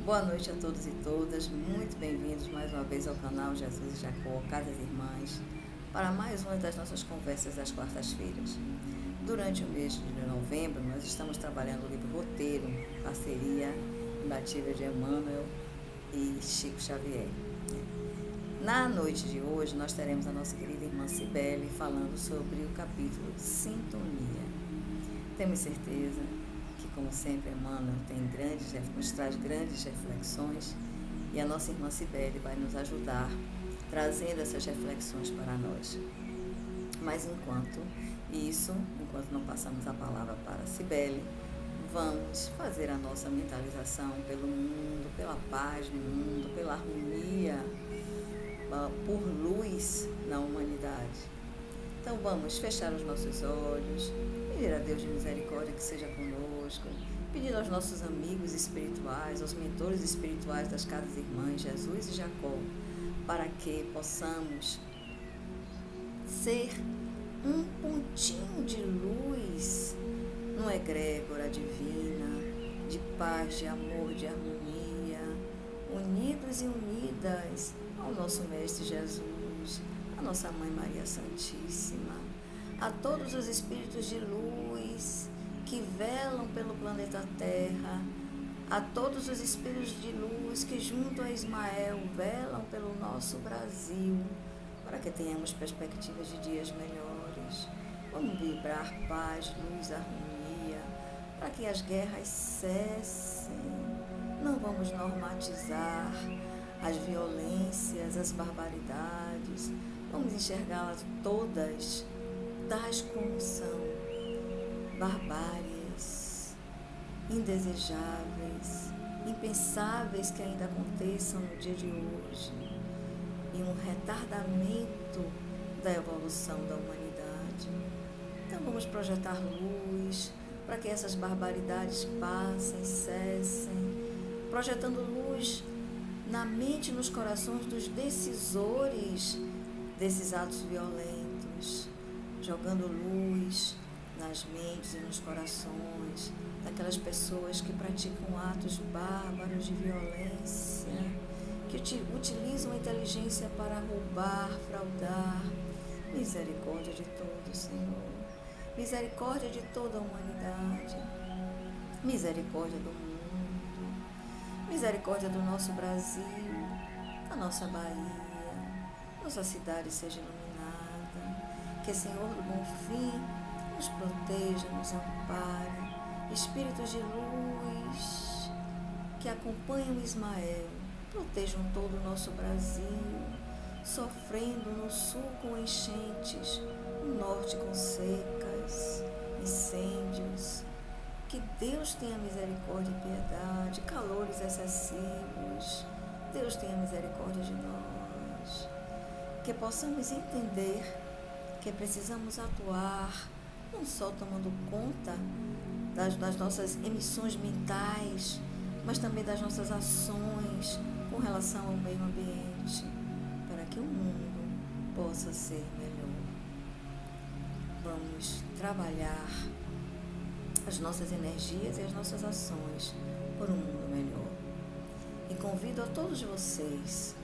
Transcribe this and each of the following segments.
Boa noite a todos e todas, muito bem-vindos mais uma vez ao canal Jesus e Jacó, Casas Irmãs, para mais uma das nossas conversas das quartas-feiras. Durante o mês de novembro, nós estamos trabalhando o livro Roteiro, parceria imbatível de Emmanuel e Chico Xavier. Na noite de hoje, nós teremos a nossa querida irmã Cibele falando sobre o capítulo Sintonia. Temos certeza que, como sempre, Emmanuel nos traz grandes reflexões e a nossa irmã Cibele vai nos ajudar trazendo essas reflexões para nós. Mas enquanto não passamos a palavra para Cibele, vamos fazer a nossa mentalização pelo mundo, pela paz no mundo, pela harmonia, por luz na humanidade. Então vamos fechar os nossos olhos, pedir a Deus de misericórdia que seja conosco, pedir aos nossos amigos espirituais, aos mentores espirituais das casas irmãs, Jesus e Jacó, para que possamos ser um pontinho de luz numa egrégora divina, de paz, de amor, de harmonia, unidos e unidas ao nosso Mestre Jesus, a nossa Mãe Maria Santíssima, a todos os espíritos de luz que velam pelo planeta Terra, a todos os espíritos de luz que, junto a Ismael, velam pelo nosso Brasil, para que tenhamos perspectivas de dias melhores. Vamos vibrar paz, luz, harmonia, para que as guerras cessem. Não vamos normatizar as violências, as barbaridades. Vamos enxergá-las todas tais como são, barbáries, indesejáveis, impensáveis que ainda aconteçam no dia de hoje, e um retardamento da evolução da humanidade. Então vamos projetar luz para que essas barbaridades passem, cessem, projetando luz na mente e nos corações dos decisores desses atos violentos, jogando luz nas mentes e nos corações daquelas pessoas que praticam atos bárbaros de violência, que utilizam a inteligência para roubar, fraudar. Misericórdia de todos, Senhor. Misericórdia de toda a humanidade. Misericórdia do mundo. Misericórdia do nosso Brasil, da nossa Bahia. Nossa cidade seja iluminada. Que, Senhor do Bom Fim, nos proteja, nos ampare. Espíritos de luz que acompanham Ismael, protejam todo o nosso Brasil, sofrendo no sul com enchentes, no norte com secas, incêndios. Que Deus tenha misericórdia e piedade, calores excessivos. Deus tenha misericórdia de nós. Que possamos entender que precisamos atuar, não só tomando conta das nossas emissões mentais, mas também das nossas ações com relação ao meio ambiente, para que o mundo possa ser melhor. Vamos trabalhar as nossas energias e as nossas ações por um mundo melhor. E convido a todos vocês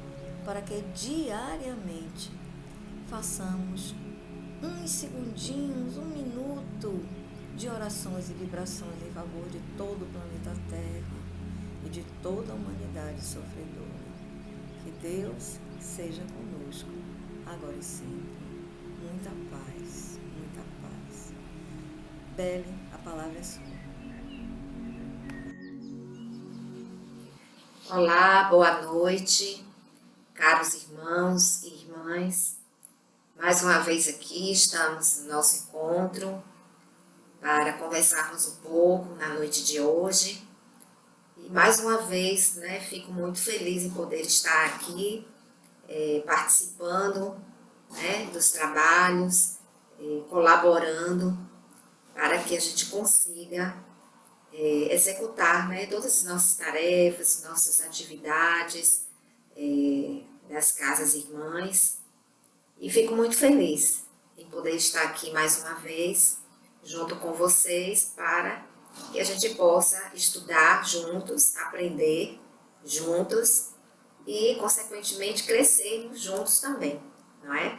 para que diariamente façamos uns segundinhos, 1 minuto de orações e vibrações em favor de todo o planeta Terra e de toda a humanidade sofredora. Que Deus seja conosco, agora e sempre. Muita paz, muita paz. Bele, a palavra é sua. Olá, boa noite, caros irmãos e irmãs. Mais uma vez aqui estamos no nosso encontro para conversarmos um pouco na noite de hoje. E mais uma vez, fico muito feliz em poder estar aqui participando dos trabalhos, colaborando para que a gente consiga executar todas as nossas tarefas, nossas atividades das casas irmãs. E fico muito feliz em poder estar aqui mais uma vez, junto com vocês, para que a gente possa estudar juntos, aprender juntos e, consequentemente, crescermos juntos também, não é?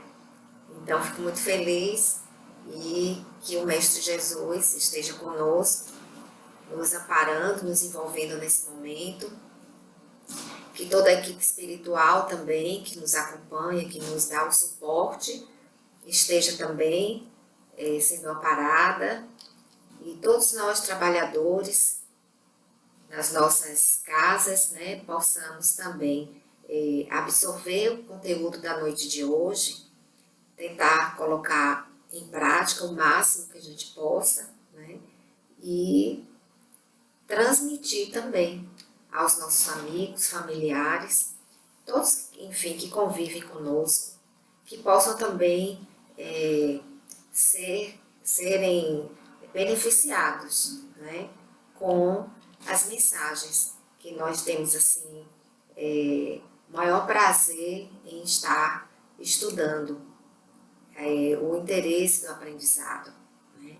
Então, fico muito feliz e que o Mestre Jesus esteja conosco, nos amparando, nos envolvendo nesse momento, que toda a equipe espiritual também, que nos acompanha, que nos dá o suporte, esteja também sendo amparada, e todos nós trabalhadores nas nossas casas, né, possamos também absorver o conteúdo da noite de hoje, tentar colocar em prática o máximo que a gente possa, né, e transmitir também aos nossos amigos, familiares, todos, enfim, que convivem conosco, que possam também serem beneficiados, né, com as mensagens que nós temos assim maior prazer em estar estudando, o interesse do aprendizado, né?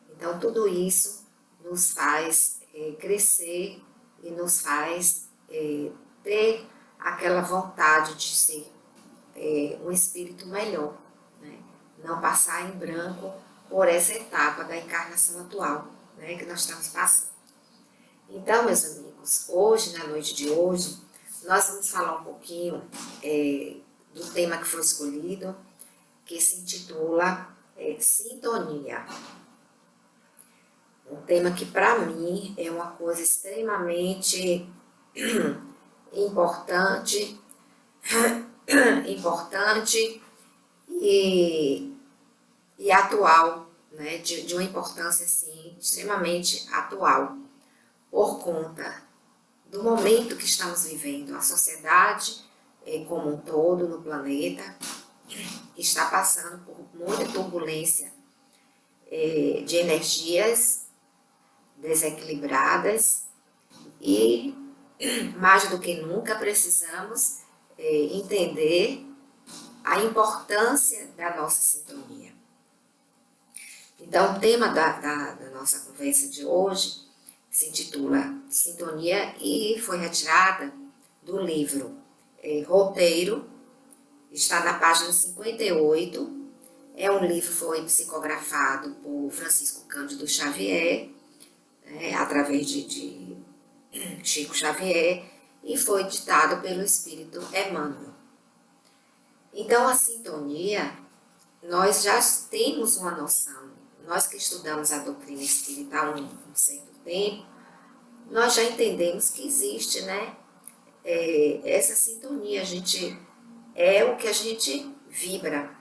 Então tudo isso nos faz crescer e nos faz ter aquela vontade de ser um espírito melhor, né? Não passar em branco por essa etapa da encarnação atual, né, que nós estamos passando. Então, meus amigos, hoje, na noite de hoje, nós vamos falar um pouquinho do tema que foi escolhido, que se intitula Sintonia. Um tema que, para mim, é uma coisa extremamente importante e atual, né, de uma importância assim, extremamente atual, por conta do momento que estamos vivendo. A sociedade como um todo no planeta está passando por muita turbulência de energias desequilibradas e, mais do que nunca, precisamos entender a importância da nossa sintonia. Então, o tema da nossa conversa de hoje se intitula Sintonia e foi retirada do livro Roteiro, está na página 58. É um livro que foi psicografado por Francisco Cândido Xavier, através de Chico Xavier, e foi ditado pelo Espírito Emmanuel. Então, a sintonia, nós já temos uma noção. Nós que estudamos a doutrina espírita há um certo tempo, nós já entendemos que existe, né, essa sintonia. É o que a gente vibra.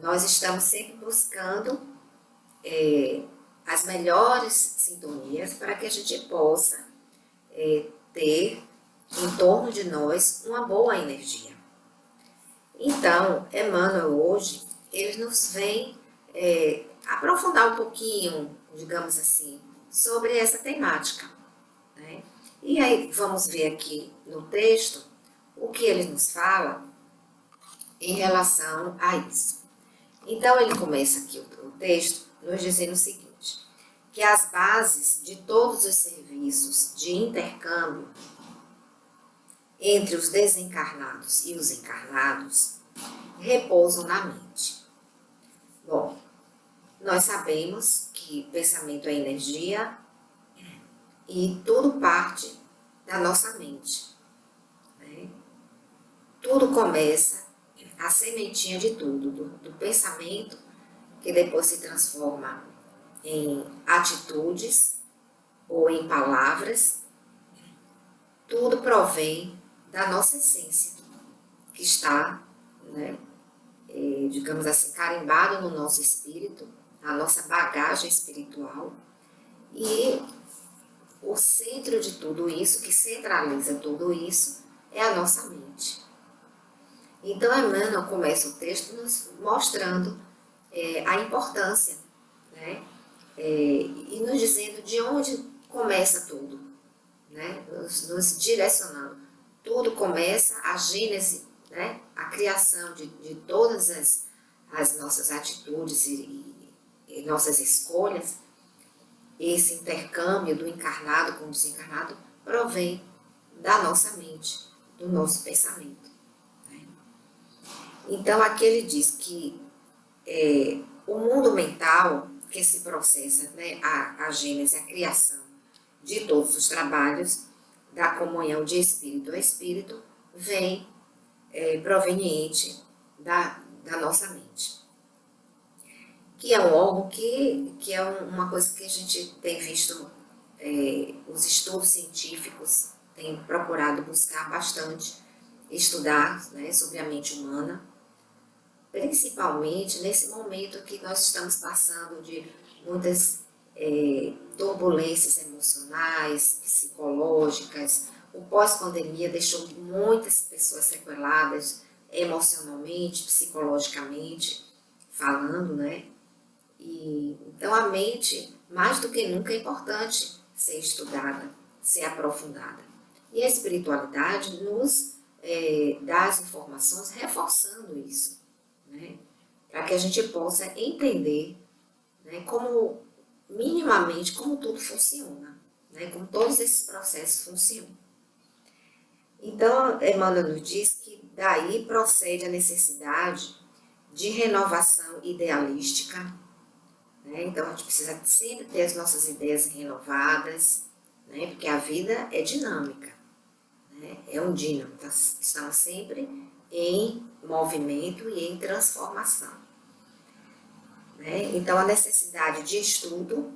Nós estamos sempre buscando as melhores sintonias para que a gente possa ter em torno de nós uma boa energia. Então, Emmanuel hoje, ele nos vem aprofundar um pouquinho, digamos assim, sobre essa temática, né? E aí vamos ver aqui no texto o que ele nos fala em relação a isso. Então ele começa aqui o texto nos dizendo o seguinte, que as bases de todos os serviços de intercâmbio entre os desencarnados e os encarnados repousam na mente. Bom, nós sabemos que pensamento é energia e tudo parte da nossa mente, né? Tudo começa, a sementinha de tudo, do pensamento, que depois se transforma em atitudes ou em palavras. Tudo provém da nossa essência, que está, né, digamos assim, carimbado no nosso espírito, na nossa bagagem espiritual. E o centro de tudo isso, que centraliza tudo isso, é a nossa mente. Então, Emmanuel começa o texto nos mostrando a importância, né, e nos dizendo de onde começa tudo, né, nos direcionando. Tudo começa, a gênese, né, a criação de todas as nossas atitudes e nossas escolhas. Esse intercâmbio do encarnado com o desencarnado provém da nossa mente, do nosso pensamento. Né? Então, aqui ele diz que o mundo mental, que se processa, né, a gênese, a criação de todos os trabalhos da comunhão de espírito a espírito, vem proveniente da nossa mente. Que é um órgão que é uma coisa que a gente tem visto, os estudos científicos têm procurado buscar bastante, estudar, né, sobre a mente humana, principalmente nesse momento que nós estamos passando de muitas turbulências emocionais, psicológicas. O pós-pandemia deixou muitas pessoas sequeladas emocionalmente, psicologicamente, falando, né? Então a mente, mais do que nunca, é importante ser estudada, ser aprofundada. E a espiritualidade nos dá as informações reforçando isso, né? Para que a gente possa entender, né, como, minimamente, como tudo funciona, né, como todos esses processos funcionam. Então, Emmanuel nos diz que daí procede a necessidade de renovação idealística, né? Então, a gente precisa sempre ter as nossas ideias renovadas, né, porque a vida é dinâmica, né, é um dínamo, estamos sempre em movimento e em transformação. Né? Então, a necessidade de estudo,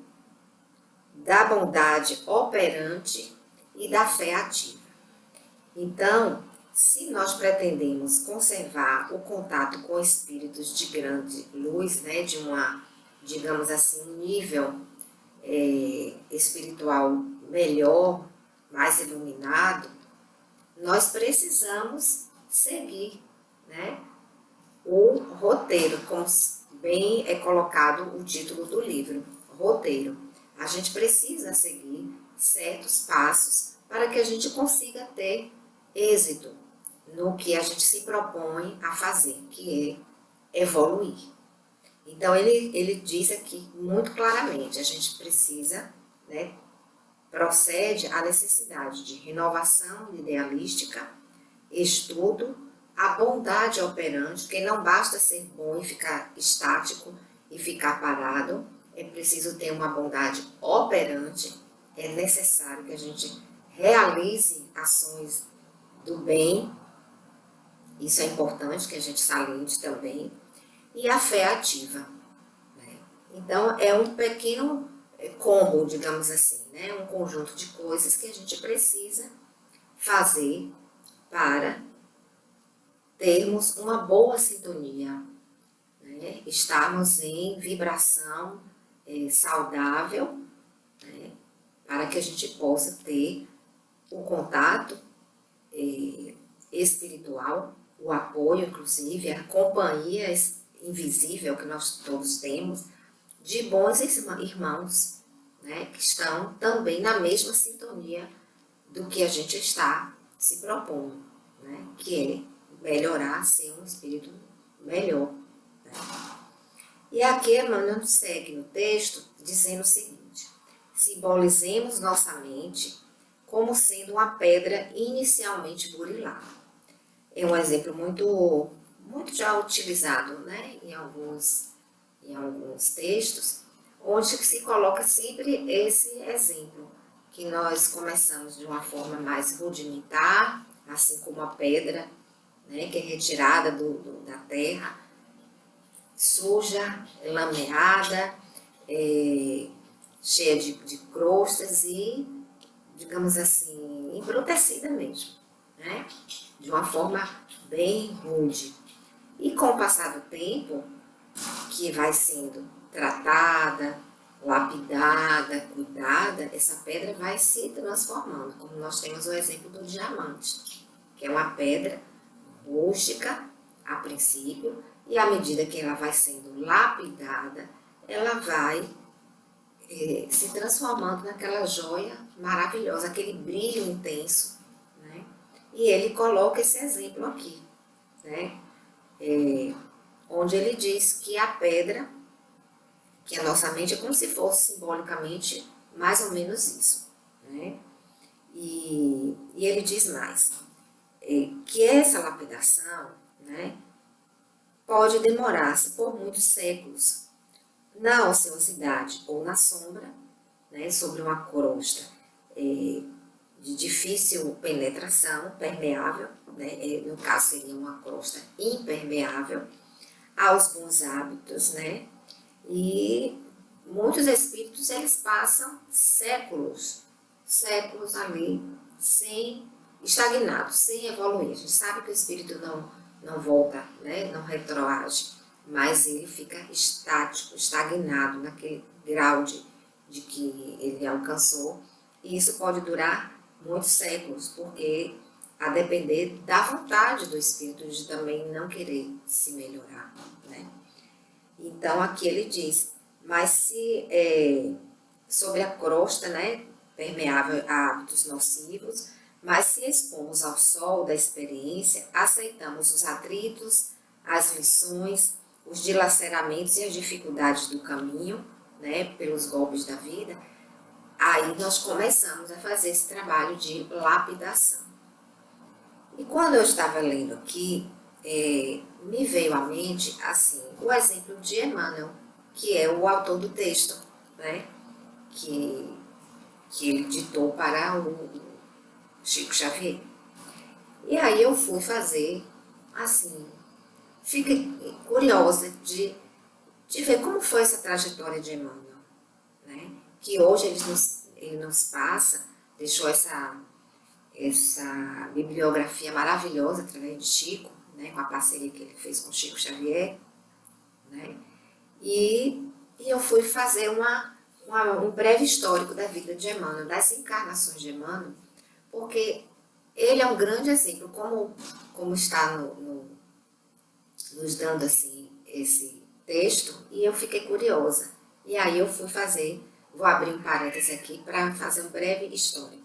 da bondade operante e da fé ativa. Então, se nós pretendemos conservar o contato com espíritos de grande luz, né, de digamos assim, um nível espiritual melhor, mais iluminado, nós precisamos seguir, né, o roteiro, como bem é colocado o título do livro, roteiro. A gente precisa seguir certos passos para que a gente consiga ter êxito no que a gente se propõe a fazer, que é evoluir. Então, ele diz aqui muito claramente, a gente precisa, né, procede à necessidade de renovação idealística, estudo, a bondade operante, porque não basta ser bom e ficar estático e ficar parado, é preciso ter uma bondade operante, é necessário que a gente realize ações do bem, isso é importante que a gente saliente também, e a fé ativa. Né? Então, é um pequeno combo, digamos assim, né? Um conjunto de coisas que a gente precisa fazer para termos uma boa sintonia, né? Estarmos em vibração saudável, né? Para que a gente possa ter o contato espiritual, o apoio, inclusive, a companhia invisível que nós todos temos, de bons irmãos, né? Que estão também na mesma sintonia do que a gente está se propondo, né? Que é melhorar, ser um espírito melhor. Né? E aqui Emmanuel segue no texto dizendo o seguinte: simbolizemos nossa mente como sendo uma pedra inicialmente burilada. É um exemplo muito já utilizado, né, em alguns textos, onde se coloca sempre esse exemplo, que nós começamos de uma forma mais rudimentar, assim como a pedra, né, que é retirada da terra, suja, lameada, cheia de crostas e, digamos assim, embrutecida mesmo, né? De uma forma bem rude. E com o passar do tempo, que vai sendo tratada, lapidada, cuidada, essa pedra vai se transformando, como nós temos o exemplo do diamante, que é uma pedra rústica a princípio, e à medida que ela vai sendo lapidada, ela vai se transformando naquela joia maravilhosa, aquele brilho intenso, né? E ele coloca esse exemplo aqui, né? Onde ele diz que a pedra, que a nossa mente é como se fosse simbolicamente mais ou menos isso, né? E E ele diz mais, que essa lapidação, né, pode demorar-se por muitos séculos na ociosidade ou na sombra, né, sobre uma crosta de difícil penetração, permeável, né, no caso seria uma crosta impermeável aos bons hábitos, né, e muitos espíritos eles passam séculos ali sem estagnados, sem evoluir. A gente sabe que o espírito não volta, né, não retroage, mas ele fica estático, estagnado naquele grau de que ele alcançou, e isso pode durar muitos séculos, porque a depender da vontade do espírito de também não querer se melhorar, né? Então aqui ele diz, mas se sobre a crosta, né, permeável a hábitos nocivos, mas se expomos ao sol da experiência, aceitamos os atritos, as lições, os dilaceramentos e as dificuldades do caminho, né, pelos golpes da vida, aí nós começamos a fazer esse trabalho de lapidação. E quando eu estava lendo aqui, me veio à mente assim, o exemplo de Emmanuel, que é o autor do texto, né, que ele ditou para o Chico Xavier. E aí eu fui fazer, assim, fiquei curiosa de ver como foi essa trajetória de Emmanuel, né? Que hoje ele nos passa, deixou essa bibliografia maravilhosa através de Chico, né? Com a parceria que ele fez com Chico Xavier, né? E eu fui fazer um breve histórico da vida de Emmanuel, das encarnações de Emmanuel, porque ele é um grande exemplo, como está nos dando assim, esse texto, e eu fiquei curiosa. E aí eu fui vou abrir um parêntese aqui para fazer um breve histórico.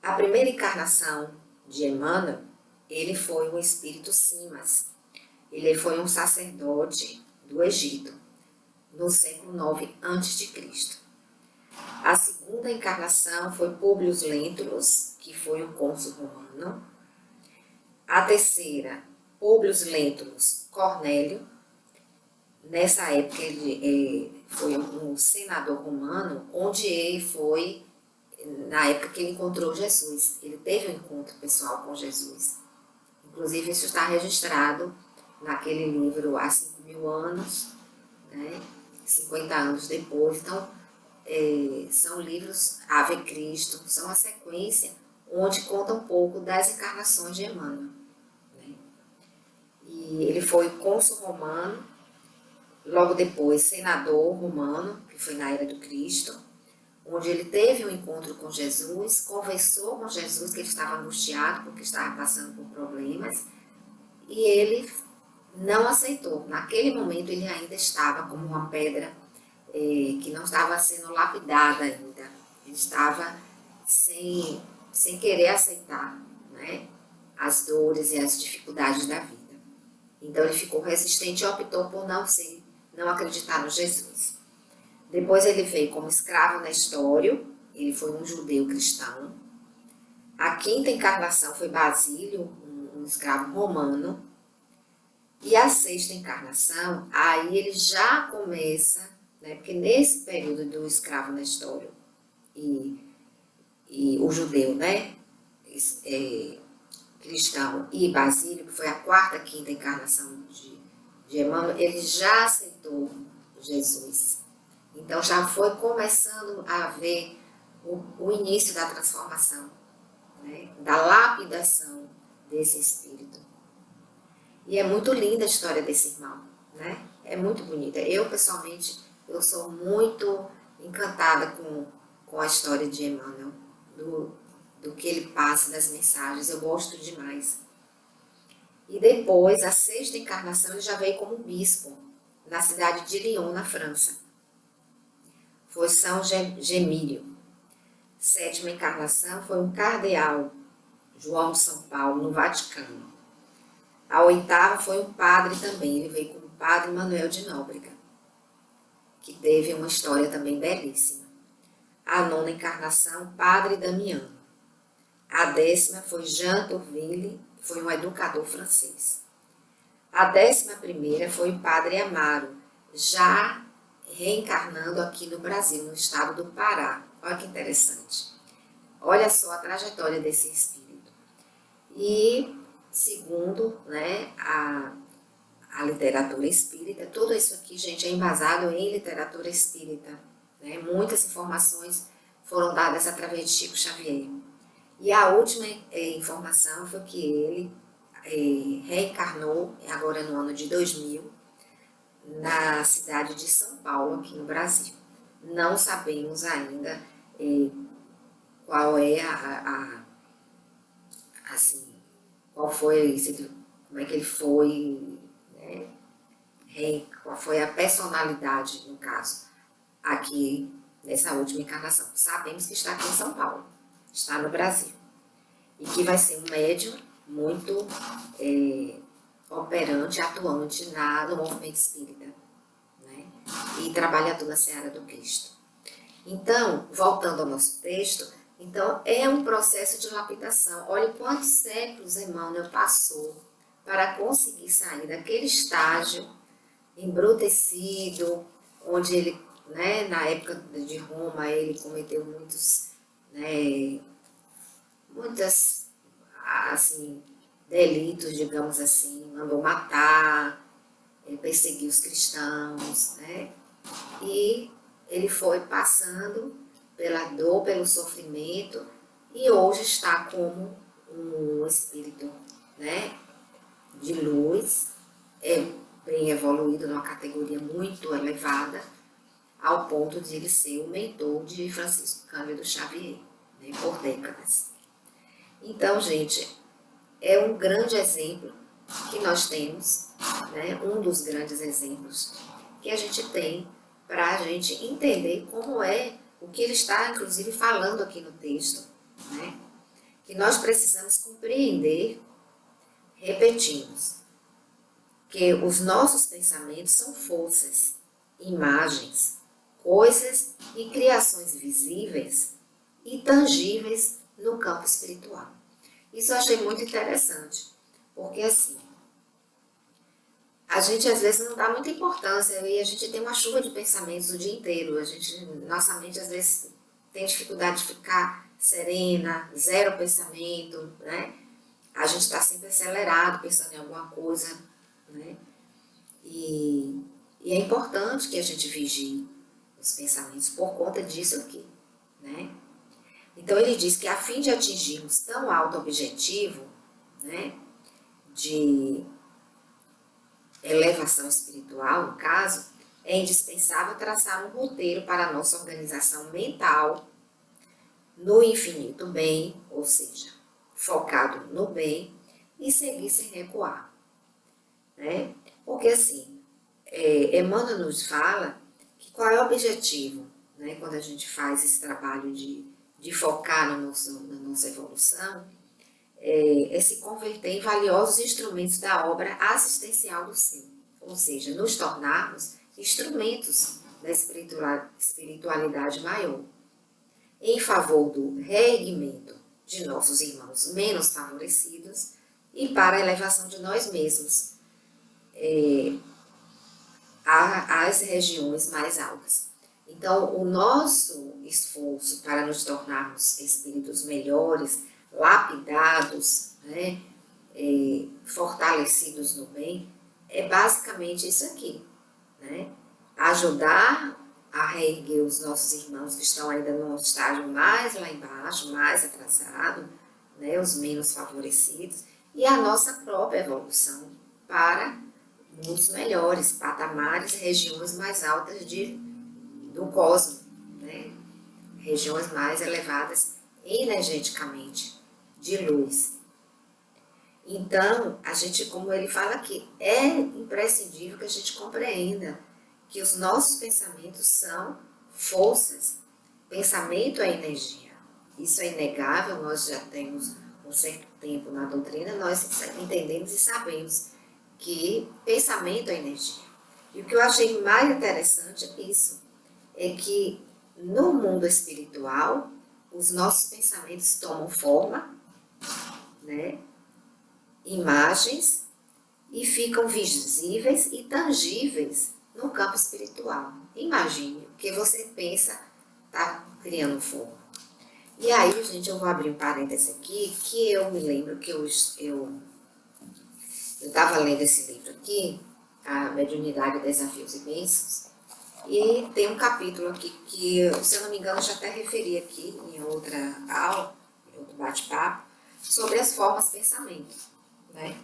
A primeira encarnação de Emmanuel, ele foi o espírito Simas. Ele foi um sacerdote do Egito, no século IX a.C. A segunda encarnação foi Públio Lentulus, que foi um cônsul romano. A terceira, Públio Lentulus Cornélio. Nessa época ele foi um senador romano, onde ele foi, na época que ele encontrou Jesus. Ele teve um encontro pessoal com Jesus. Inclusive isso está registrado naquele livro Há 5.000 anos, né? 50 anos depois. Então, são livros Ave Cristo, são a sequência onde conta um pouco das encarnações de Emmanuel, né? E ele foi cônsul romano, logo depois senador romano, que foi na era do Cristo, onde ele teve um encontro com Jesus, conversou com Jesus que ele estava angustiado porque estava passando por problemas, e ele não aceitou. Naquele momento ele ainda estava como uma pedra que não estava sendo lapidada ainda. Ele estava sem querer aceitar, né, as dores e as dificuldades da vida. Então ele ficou resistente e optou por não acreditar no Jesus. Depois ele veio como escravo Nestório, ele foi um judeu cristão. A quinta encarnação foi Basílio, um escravo romano. E a sexta encarnação, aí ele já começa, né, porque nesse período do escravo Nestório e o judeu, né, cristão e Basílio, que foi a quarta, quinta encarnação de Emmanuel, ele já aceitou Jesus. Então já foi começando a haver o início da transformação, né, da lapidação desse espírito. E é muito linda a história desse irmão, né? É muito bonita. Eu, pessoalmente, eu sou muito encantada com a história de Emmanuel, do que ele passa, das mensagens. Eu gosto demais. E depois, a sexta encarnação, ele já veio como bispo, na cidade de Lyon, na França. Foi São Gemílio. Sétima encarnação foi um cardeal, João de São Paulo, no Vaticano. A oitava foi um padre também, ele veio como Padre Manuel de Nóbrega, que teve uma história também belíssima. A nona encarnação, Padre Damiano. A A 10ª foi Jean Tourville, que foi um educador francês. A 11ª foi o Padre Amaro, já reencarnando aqui no Brasil, no estado do Pará. Olha que interessante. Olha só a trajetória desse espírito. E, segundo, né, a literatura espírita, tudo isso aqui, gente, é embasado em literatura espírita. Né? Muitas informações foram dadas através de Chico Xavier. E a última informação foi que ele reencarnou, agora no ano de 2000, na cidade de São Paulo, aqui no Brasil. Não sabemos ainda qual é assim, qual foi, como é que ele foi, né? Qual foi a personalidade, no caso, aqui nessa última encarnação. Sabemos que está aqui em São Paulo, está no Brasil. E que vai ser um médium muito operante, atuante no movimento espírita, né? E trabalhador na seara do Cristo. Então, voltando ao nosso texto, então é um processo de lapidação. Olha quantos séculos Emmanuel passou para conseguir sair daquele estágio embrutecido, onde ele, né, na época de Roma, ele cometeu muitas, assim, delitos, digamos assim, mandou matar, perseguiu os cristãos, né? E ele foi passando pela dor, pelo sofrimento, e hoje está como um espírito, né, de luz, bem evoluído, numa categoria muito elevada, ao ponto de ele ser o mentor de Francisco Cândido Xavier, né, por décadas. Então, gente, é um grande exemplo que nós temos, né, um dos grandes exemplos que a gente tem para a gente entender como é o que ele está, inclusive, falando aqui no texto, né, que nós precisamos compreender, repetimos, que os nossos pensamentos são forças, imagens, coisas e criações visíveis e tangíveis no campo espiritual. Isso eu achei muito interessante, porque assim, a gente às vezes não dá muita importância e a gente tem uma chuva de pensamentos o dia inteiro. Nossa mente às vezes tem dificuldade de ficar serena, zero pensamento, né? A gente está sempre acelerado, pensando em alguma coisa, né? E é importante que a gente vigie os pensamentos por conta disso aqui, né? Então ele diz que a fim de atingirmos tão alto objetivo, né, de elevação espiritual, no caso, é indispensável traçar um roteiro para a nossa organização mental no infinito bem, ou seja, focado no bem e seguir sem recuar, né? Porque assim, Emmanuel nos fala que qual é o objetivo, né, quando a gente faz esse trabalho de focar na nossa evolução, é se converter em valiosos instrumentos da obra assistencial do ser, ou seja, nos tornarmos instrumentos da espiritualidade maior, em favor do reerguimento de nossos irmãos menos favorecidos e para a elevação de nós mesmos às regiões mais altas. Então, o nosso esforço para nos tornarmos espíritos melhores, lapidados, né, fortalecidos no bem, é basicamente isso aqui, né? Ajudar a reerguer os nossos irmãos que estão ainda num estágio mais lá embaixo, mais atrasado, né, os menos favorecidos, e a nossa própria evolução para mundos melhores, patamares, regiões mais altas do cosmos, né? Regiões mais elevadas energeticamente, de luz. Então, a gente, como ele fala aqui, é imprescindível que a gente compreenda que os nossos pensamentos são forças. Pensamento é energia. Isso é inegável, nós já temos um certo tempo na doutrina, nós entendemos e sabemos que pensamento é energia. E o que eu achei mais interessante é isso, é que no mundo espiritual, os nossos pensamentos tomam forma, né, imagens e ficam visíveis e tangíveis no campo espiritual. Imagine, o que você pensa está criando fogo. E aí, gente, eu vou abrir um parêntese aqui, que eu me lembro que eu estava lendo esse livro aqui, A Mediunidade, Desafios e Bênçãos, e tem um capítulo aqui que, se eu não me engano, eu já até referi aqui em outra aula, em outro bate-papo, sobre as formas de pensamento, né?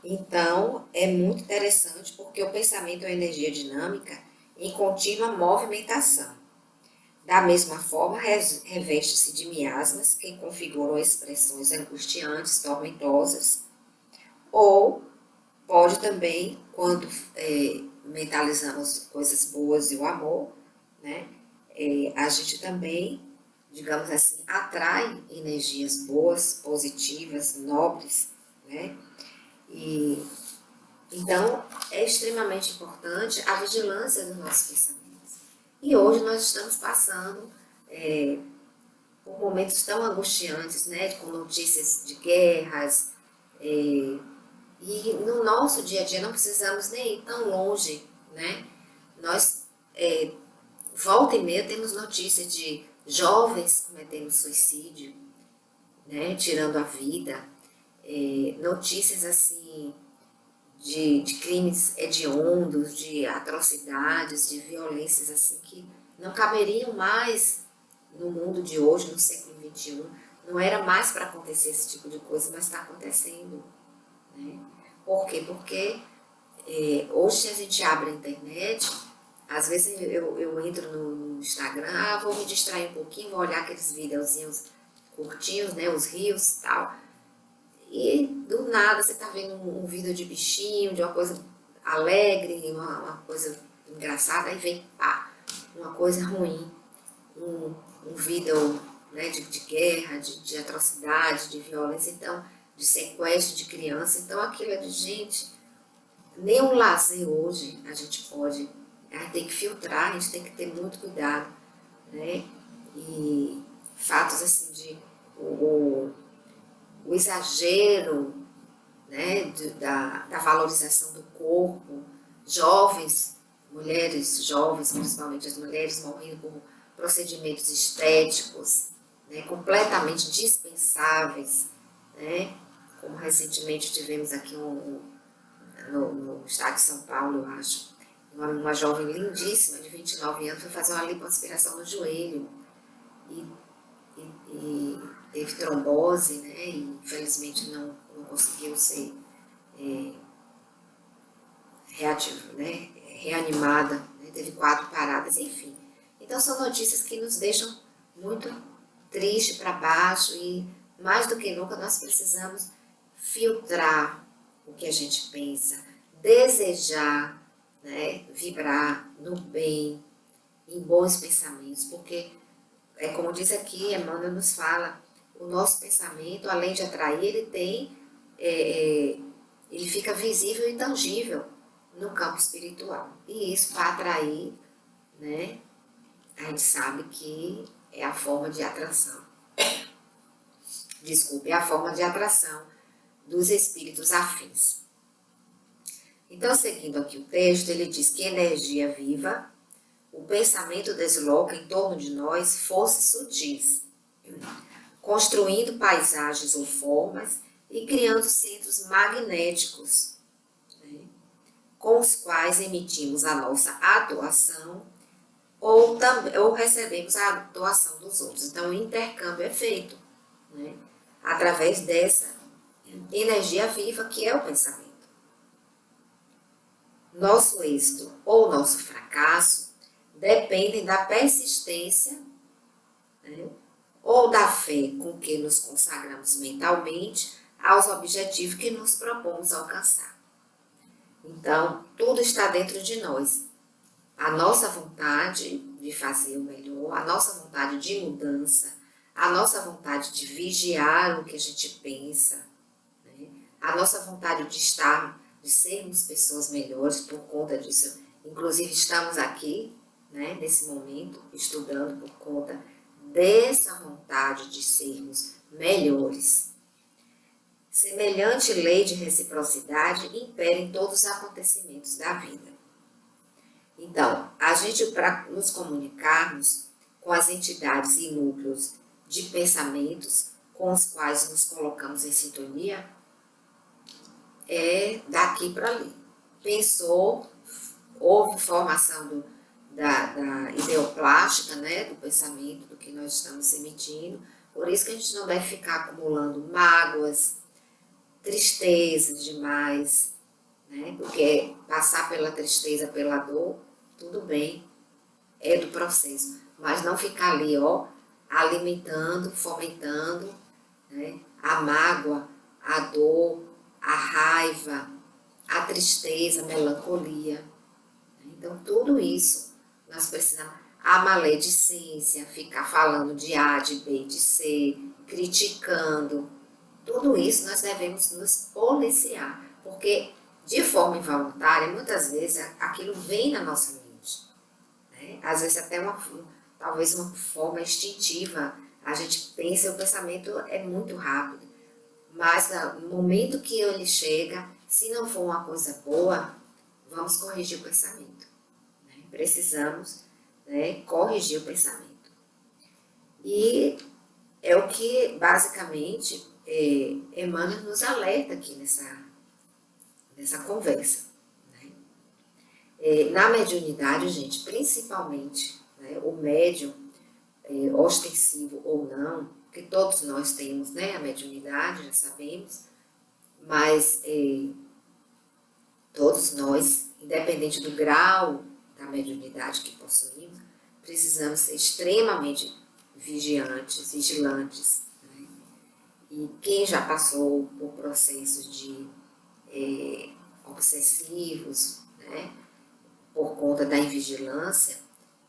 Então, é muito interessante porque o pensamento é uma energia dinâmica em contínua movimentação. Da mesma forma, reveste-se de miasmas que configuram expressões angustiantes, tormentosas, ou pode também, quando mentalizamos coisas boas e o amor, né, a gente também, digamos assim, atrai energias boas, positivas, nobres, né? E então é extremamente importante a vigilância dos nossos pensamentos. E hoje nós estamos passando por momentos tão angustiantes, né, com notícias de guerras, e no nosso dia a dia não precisamos nem ir tão longe, né? Nós, volta e meia, temos notícias de jovens cometendo suicídio, né, tirando a vida, notícias assim de crimes hediondos, de atrocidades, de violências assim que não caberiam mais no mundo de hoje, no século XXI. Não era mais para acontecer esse tipo de coisa, mas está acontecendo, né? Por quê? Porque hoje, se a gente abre a internet, às vezes eu entro no Instagram, vou me distrair um pouquinho, vou olhar aqueles videozinhos curtinhos, né, os rios e tal, e do nada você tá vendo um vídeo de bichinho, de uma coisa alegre, uma coisa engraçada, aí vem, pá, uma coisa ruim, um vídeo, né, de guerra, de atrocidade, de violência, então, de sequestro de criança. Então aquilo é de gente, nem um lazer hoje a gente pode, a gente tem que filtrar, a gente tem que ter muito cuidado, né? E fatos assim de o exagero, né, da valorização do corpo, jovens, mulheres jovens, principalmente as mulheres, morrendo por procedimentos estéticos, né, completamente dispensáveis, né, como recentemente tivemos aqui no estado de São Paulo, eu acho, uma jovem lindíssima, de 29 anos, foi fazer uma lipoaspiração no joelho e teve trombose, né, e infelizmente não conseguiu ser né, reanimada, né, teve 4 paradas, enfim. Então são notícias que nos deixam muito triste para baixo e mais do que nunca nós precisamos filtrar o que a gente pensa, desejar, né, vibrar no bem, em bons pensamentos, porque como diz aqui, Emmanuel nos fala, o nosso pensamento, além de atrair, ele tem, ele fica visível e tangível no campo espiritual. E isso para atrair, né, a gente sabe que é a forma de atração. Desculpe, é a forma de atração dos espíritos afins. Então, seguindo aqui o texto, ele diz que energia viva, o pensamento desloca em torno de nós forças sutis, construindo paisagens ou formas e criando centros magnéticos, né, com os quais emitimos a nossa atuação ou recebemos a atuação dos outros. Então, o intercâmbio é feito, né, através dessa energia viva que é o pensamento. Nosso êxito ou nosso fracasso dependem da persistência, né, ou da fé com que nos consagramos mentalmente aos objetivos que nos propomos alcançar. Então, tudo está dentro de nós. A nossa vontade de fazer o melhor, a nossa vontade de mudança, a nossa vontade de vigiar o que a gente pensa, né, a nossa vontade de sermos pessoas melhores por conta disso. Inclusive, estamos aqui, né, nesse momento, estudando por conta dessa vontade de sermos melhores. semelhante lei de reciprocidade impera em todos os acontecimentos da vida. Então, a gente, para nos comunicarmos com as entidades e núcleos de pensamentos com os quais nos colocamos em sintonia, é daqui para ali. Pensou, houve formação da ideoplástica, né, do pensamento, do que nós estamos emitindo. Por isso que a gente não deve ficar acumulando mágoas, tristezas demais, né, porque passar pela tristeza, pela dor, tudo bem, é do processo. Mas não ficar ali, ó, alimentando, fomentando, né, a mágoa, a dor, a raiva, a tristeza, a melancolia. Então, tudo isso nós precisamos. A maledicência, ficar falando de A, de B, de C, criticando, tudo isso nós devemos nos policiar, porque de forma involuntária, muitas vezes aquilo vem na nossa mente, né? Às vezes até talvez uma forma instintiva, a gente pensa e o pensamento é muito rápido, mas no momento que ele chega, se não for uma coisa boa, vamos corrigir o pensamento, né? Precisamos, né, corrigir o pensamento. E é o que basicamente Emmanuel nos alerta aqui nessa conversa, né? Na mediunidade, gente, principalmente, né, o médium, ostensivo ou não, que todos nós temos, né, a mediunidade, já sabemos, mas todos nós, independente do grau da mediunidade que possuímos, precisamos ser extremamente vigilantes, né? E quem já passou por processos de obsessivos, né, por conta da invigilância,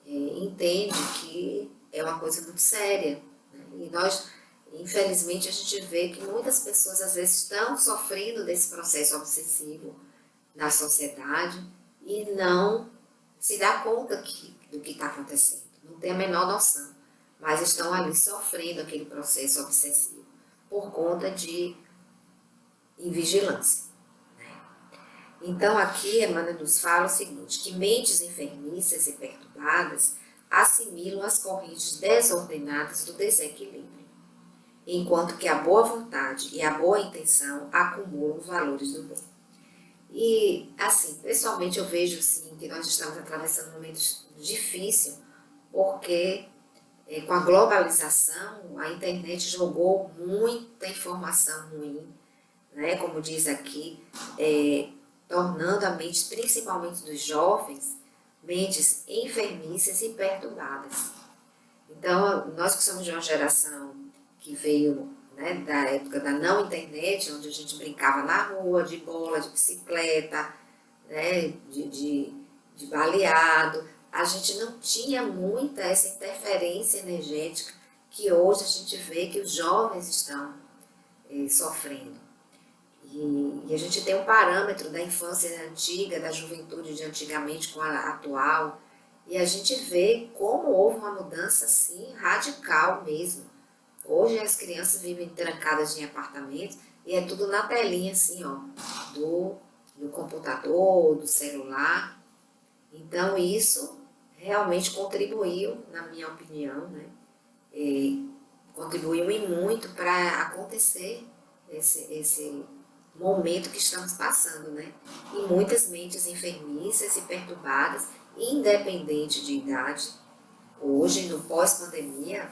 entende que é uma coisa muito séria, né? E nós, infelizmente, a gente vê que muitas pessoas às vezes estão sofrendo desse processo obsessivo na sociedade e não se dá conta do que está acontecendo, não tem a menor noção, mas estão ali sofrendo aquele processo obsessivo por conta de invigilância. Então aqui Emmanuel nos fala o seguinte, que mentes enfermiças e perturbadas assimilam as correntes desordenadas do desequilíbrio, enquanto que a boa vontade e a boa intenção acumulam os valores do bem. E assim, pessoalmente eu vejo sim que nós estamos atravessando um momento difícil, porque com a globalização a internet jogou muita informação ruim, né? Como diz aqui, tornando a mente, principalmente dos jovens, mentes enfermiças e perturbadas. Então, nós que somos de uma geração que veio, né, da época da não internet, onde a gente brincava na rua, de bola, de bicicleta, né, de baleado, a gente não tinha muita essa interferência energética que hoje a gente vê que os jovens estão sofrendo. E a gente tem um parâmetro da infância antiga, da juventude de antigamente com a atual, e a gente vê como houve uma mudança, assim, radical mesmo. Hoje as crianças vivem trancadas em apartamentos e é tudo na telinha, assim, ó, do computador, do celular. Então isso realmente contribuiu, na minha opinião, né, contribuiu e muito para acontecer esse momento que estamos passando, né? E muitas mentes enfermiças e perturbadas, independente de idade, hoje no pós-pandemia,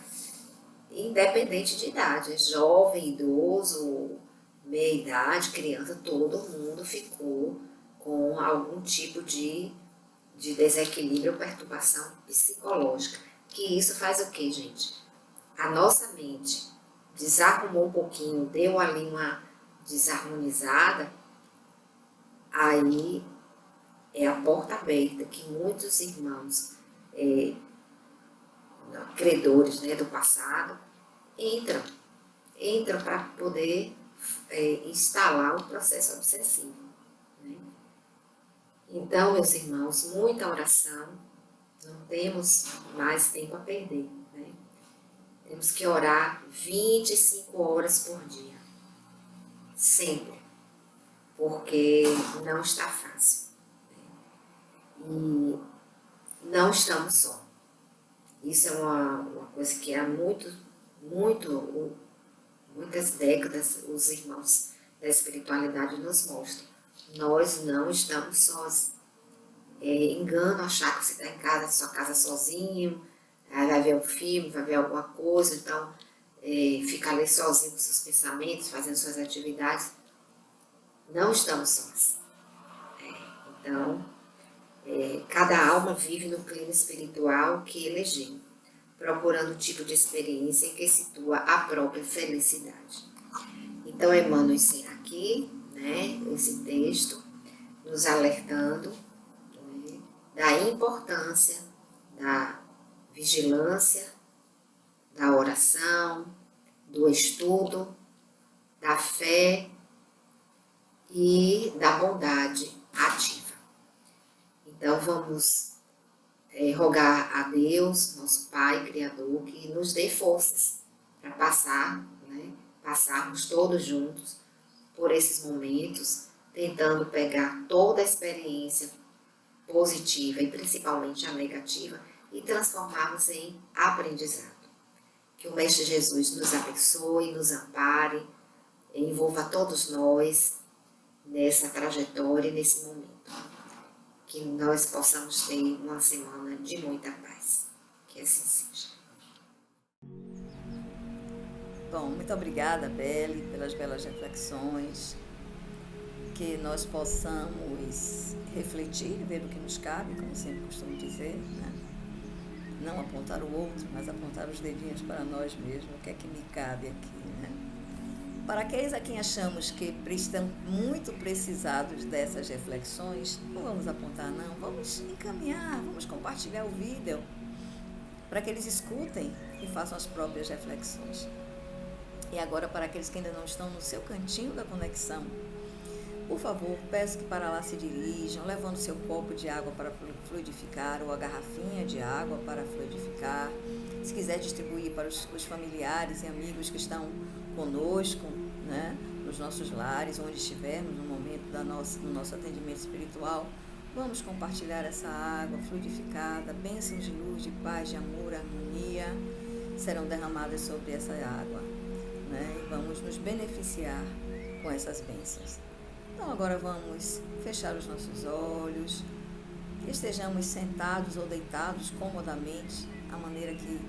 independente de idade, é jovem, idoso, meia-idade, criança, todo mundo ficou com algum tipo de desequilíbrio ou perturbação psicológica. Que isso faz o quê, gente? A nossa mente desarrumou um pouquinho, deu ali uma desarmonizada, aí é a porta aberta que muitos irmãos credores, né, do passado entram para poder instalar um processo obsessivo, né? Então, meus irmãos, muita oração, não temos mais tempo a perder, né? Temos que orar 25 horas por dia. sempre, porque não está fácil. E não estamos só. Isso é uma coisa que há muitas décadas os irmãos da espiritualidade nos mostram. Nós não estamos sós. Engano achar que você está em casa, sua casa sozinho, vai ver um filme, vai ver alguma coisa, então fica ali sozinho com seus pensamentos, fazendo suas atividades. Não estamos sós. Então, cada alma vive no clima espiritual que elegeu, procurando um tipo de experiência em que situa a própria felicidade. Então, Emmanuel ensina aqui, né, esse texto, nos alertando, né, da importância da vigilância, da oração, do estudo, da fé e da bondade ativa. Então, vamos rogar a Deus, nosso Pai Criador, que nos dê forças para passarmos todos juntos por esses momentos, tentando pegar toda a experiência positiva e principalmente a negativa e transformarmos em aprendizado. Que o Mestre Jesus nos abençoe, nos ampare, envolva todos nós nessa trajetória e nesse momento. Que nós possamos ter uma semana de muita paz. Que assim seja. Bom, muito obrigada, Belle, pelas belas reflexões. Que nós possamos refletir, ver o que nos cabe, como sempre costumo dizer, né? Não apontar o outro, mas apontar os dedinhos para nós mesmos, o que é que me cabe aqui, né? Para aqueles a quem achamos que estão muito precisados dessas reflexões, não vamos apontar não, vamos encaminhar, vamos compartilhar o vídeo para que eles escutem e façam as próprias reflexões. E agora, para aqueles que ainda não estão no seu cantinho da conexão, por favor, peço que para lá se dirijam, levando seu copo de água para fluidificar ou a garrafinha de água para fluidificar. Se quiser distribuir para os familiares e amigos que estão conosco, né, nos nossos lares, onde estivermos no momento do nosso atendimento espiritual, vamos compartilhar essa água fluidificada, bênçãos de luz, de paz, de amor, harmonia, serão derramadas sobre essa água, né, e vamos nos beneficiar com essas bênçãos. Então agora vamos fechar os nossos olhos, que estejamos sentados ou deitados comodamente, a maneira que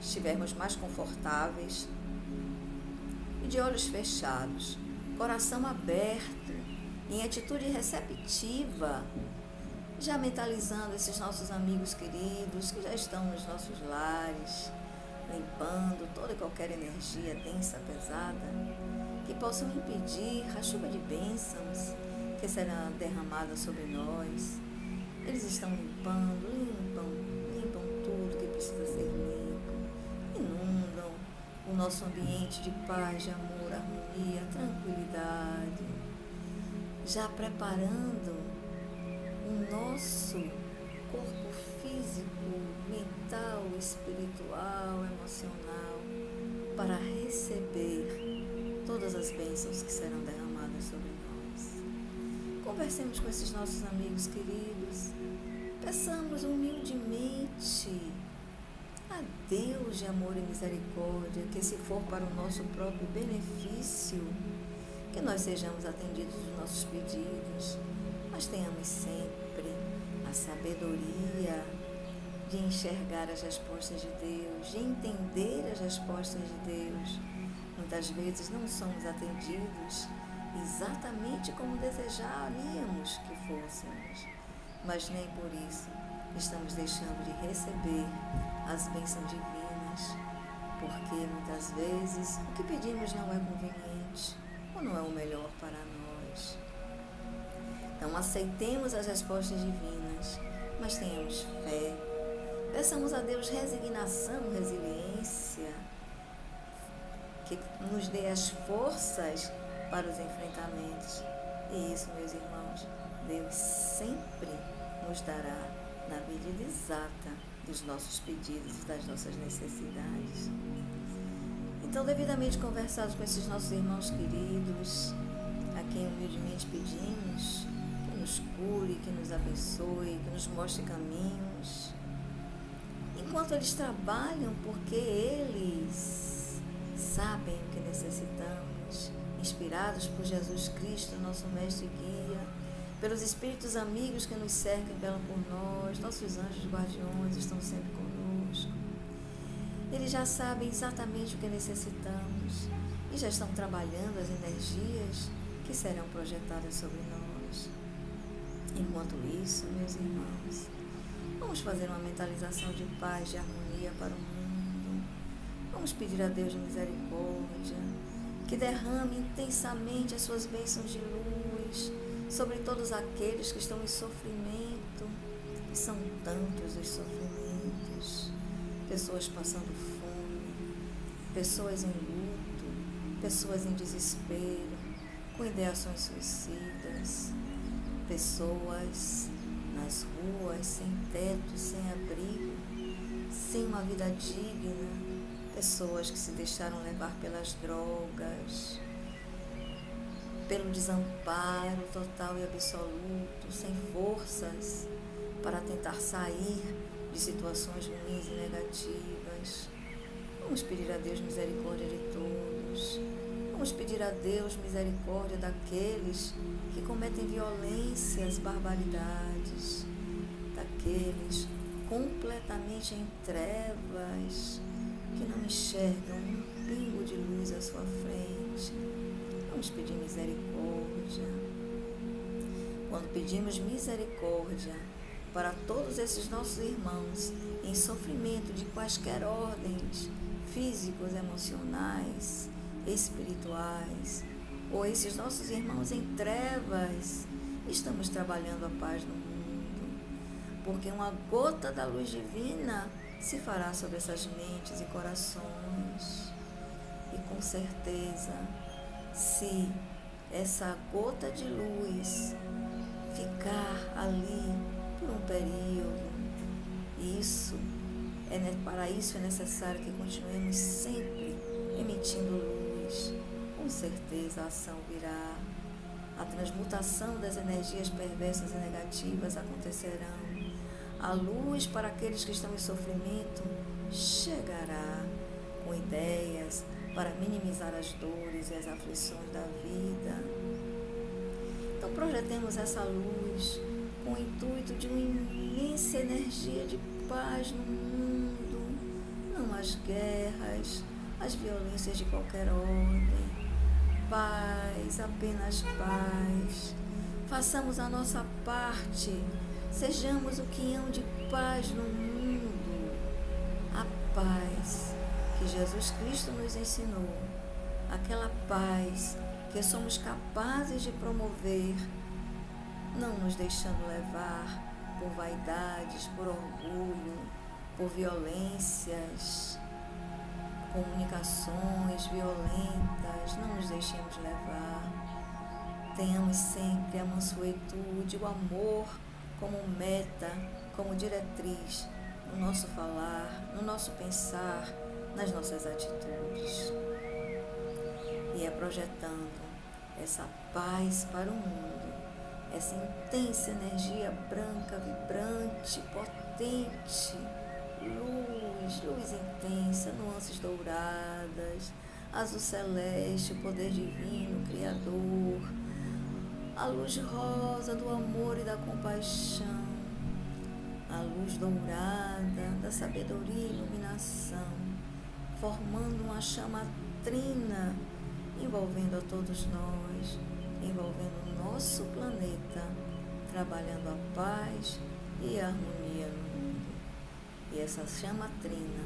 estivermos mais confortáveis, e de olhos fechados, coração aberto, em atitude receptiva, já mentalizando esses nossos amigos queridos que já estão nos nossos lares, limpando toda e qualquer energia densa, pesada, que possam impedir a chuva de bênçãos que será derramada sobre nós. Eles estão limpam tudo que precisa ser limpo, inundam o nosso ambiente de paz, de amor, harmonia, tranquilidade, já preparando o nosso corpo físico, mental, espiritual, emocional, para receber todas as bênçãos que serão derramadas sobre nós. Conversemos com esses nossos amigos queridos, peçamos humildemente a Deus de amor e misericórdia, que se for para o nosso próprio benefício, que nós sejamos atendidos os nossos pedidos, mas tenhamos sempre a sabedoria de enxergar as respostas de Deus, de entender as respostas de Deus. Muitas vezes não somos atendidos exatamente como desejaríamos que fôssemos, mas nem por isso estamos deixando de receber as bênçãos divinas, porque muitas vezes o que pedimos não é conveniente ou não é o melhor para nós. Então aceitemos as respostas divinas, mas tenhamos fé, peçamos a Deus resignação, resiliência, que nos dê as forças para os enfrentamentos. E isso, meus irmãos, Deus sempre nos dará na medida exata dos nossos pedidos e das nossas necessidades. Então, devidamente conversados com esses nossos irmãos queridos, quem humildemente pedimos que nos cure, que nos abençoe, que nos mostre caminhos. Enquanto eles trabalham, porque eles sabem o que necessitamos, inspirados por Jesus Cristo, nosso mestre e guia, pelos espíritos amigos que nos cercam e velam por nós, nossos anjos guardiões estão sempre conosco. Eles já sabem exatamente o que necessitamos e já estão trabalhando as energias que serão projetadas sobre nós. Enquanto isso, meus irmãos, vamos fazer uma mentalização de paz, de harmonia para o mundo. Vamos pedir a Deus de misericórdia, que derrame intensamente as suas bênçãos de luz sobre todos aqueles que estão em sofrimento. E são tantos os sofrimentos. Pessoas passando fome, pessoas em luto, pessoas em desespero, com ideações suicidas, pessoas nas ruas, sem teto, sem abrigo, sem uma vida digna, pessoas que se deixaram levar pelas drogas, pelo desamparo total e absoluto, sem forças para tentar sair de situações ruins e negativas. Vamos pedir a Deus misericórdia de todos. Vamos pedir a Deus misericórdia daqueles que cometem violências, barbaridades, daqueles completamente em trevas, que não enxergam um pingo de luz à sua frente. Vamos pedir misericórdia. Quando pedimos misericórdia para todos esses nossos irmãos em sofrimento de quaisquer ordens, físicos, emocionais, espirituais, ou esses nossos irmãos em trevas, estamos trabalhando a paz no mundo, porque uma gota da luz divina se fará sobre essas mentes e corações. E com certeza, se essa gota de luz ficar ali por um período, para isso é necessário que continuemos sempre emitindo luz. Com certeza a ação virá, a transmutação das energias perversas e negativas acontecerão. A luz para aqueles que estão em sofrimento chegará com ideias para minimizar as dores e as aflições da vida. Então projetemos essa luz com o intuito de uma imensa energia de paz no mundo, não as guerras, as violências de qualquer ordem. Paz, apenas paz. Façamos a nossa parte, sejamos o quinhão de paz no mundo. A paz que Jesus Cristo nos ensinou, aquela paz que somos capazes de promover, não nos deixando levar por vaidades, por orgulho, por violências, comunicações violentas. Não nos deixemos levar. Tenhamos sempre a mansuetude, o amor como meta, como diretriz no nosso falar, no nosso pensar, nas nossas atitudes. E é projetando essa paz para o mundo, essa intensa energia branca, vibrante, potente, luz intensa, nuances douradas, azul celeste, o poder divino, criador, a luz rosa do amor e da compaixão, a luz dourada da sabedoria e iluminação, formando uma chama trina, envolvendo a todos nós, envolvendo o nosso planeta, trabalhando a paz e a harmonia no mundo. E essa chama trina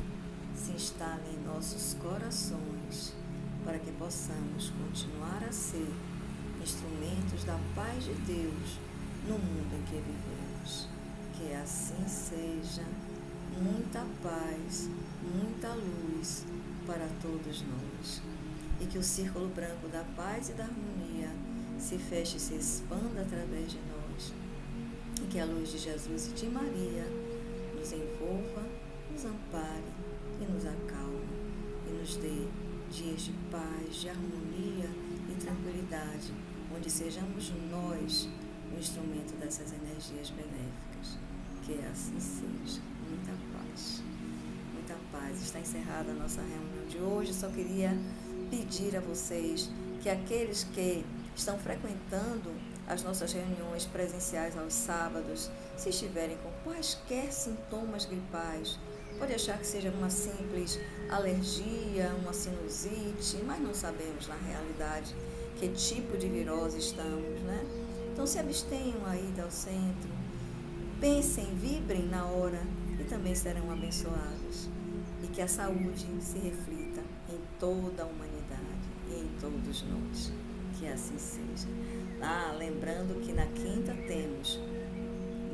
se instala em nossos corações, para que possamos continuar a ser instrumentos da paz de Deus no mundo em que vivemos. Que assim seja. Muita paz, muita luz para todos nós. E que o círculo branco da paz e da harmonia se feche e se expanda através de nós. E que a luz de Jesus e de Maria nos envolva, nos ampare e nos acalme. E nos dê dias de paz, de harmonia e tranquilidade onde sejamos nós o instrumento dessas energias benéficas. Que assim seja. Muita paz. Muita paz. Está encerrada a nossa reunião de hoje. Só queria pedir a vocês que aqueles que estão frequentando as nossas reuniões presenciais aos sábados, se estiverem com quaisquer sintomas gripais, pode achar que seja uma simples alergia, uma sinusite, mas não sabemos na realidade que tipo de virose estamos, né? Então se abstenham aí ao centro, pensem, vibrem na hora e também serão abençoados. E que a saúde se reflita em toda a humanidade e em todos nós. Que assim seja. Lembrando que na quinta temos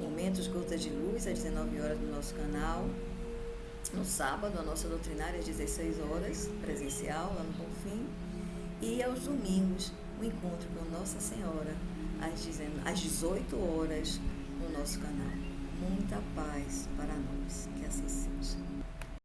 Momentos Gotas de Luz às 19 horas no nosso canal. No sábado, a nossa doutrinária às 16 horas, presencial, lá no Bonfim. E aos domingos, o encontro com Nossa Senhora às 18 horas no nosso canal. Muita paz para nós. Que assim seja.